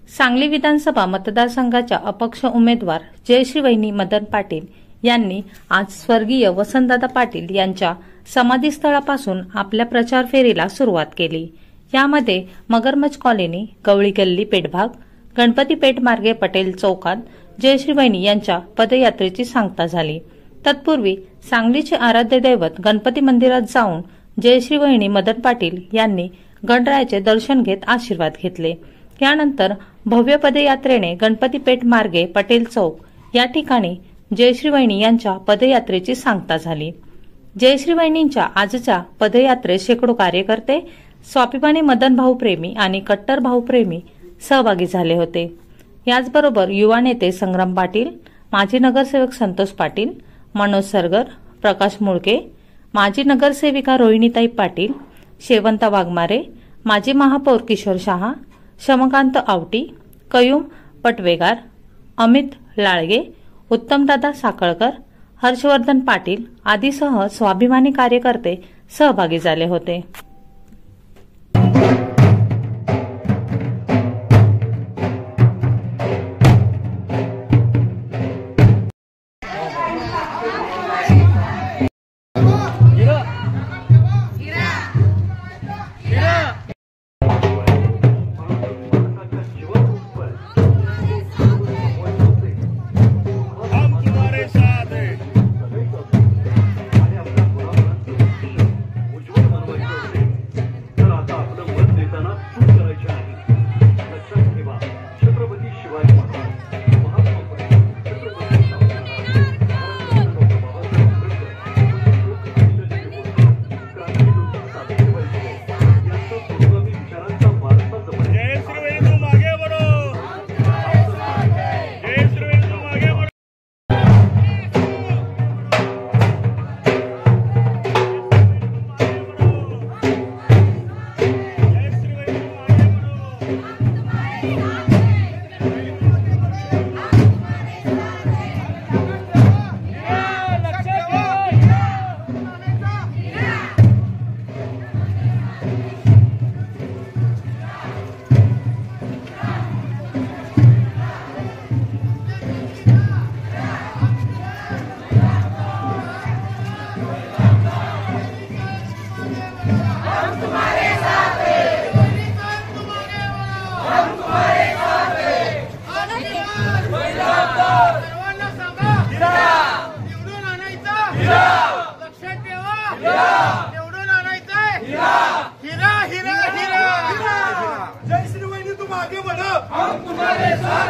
सांगली विधानसभा मतदारसंघाच्या अपक्ष उमेदवार जयश्री वहिनी मदन पाटील यांनी आज स्वर्गीय वसंतदादा पाटील यांच्या समाधीस्थळापासून आपल्या प्रचार फेरीला सुरुवात केली। यामध्ये मगरमच्छ कॉलनी, गवळी गल्ली पेठभाग, गणपती पेठ मार्गे पटेल चौकात जयश्री वहिनी यांच्या पदयात्रेची सांगता झाली। तत्पूर्वी सांगलीचे आराध्य दैवत गणपती मंदिरात जाऊन जयश्री वहिनी मदन पाटील यांनी गणरायाचे दर्शन घेत आशीर्वाद घेतले। यानंतर भव्य पदयात्रेने गणपती पेठ मार्गे पटेल चौक या ठिकाणी जयश्री वहिनी यांच्या पदयात्रेची सांगता झाली। जयश्री वहिनींच्या आजच्या पदयात्रेत शेकडो कार्यकर्ते, स्वाभिमानी मदन भाऊ प्रेमी आणि कट्टर भाऊ प्रेमी सहभागी झाले होते। याचबरोबर युवा नेते संग्राम पाटील, माजी नगरसेवक संतोष पाटील, मनोज सरगर, प्रकाश मुळके, माजी नगरसेविका रोहिणीताई पाटील, शेवंता वाघमारे, माजी महापौर किशोर शहा, शमकांत आवटी, कयूम पटवेगार, अमित लाळगे, उत्तमदादा साखळकर, हर्षवर्धन पाटील आदीसह स्वाभिमानी कार्यकर्ते सहभागी झाले होते। जयश्री वहिनी तुम आगे बढ़ो, हम तुम्हारे साथ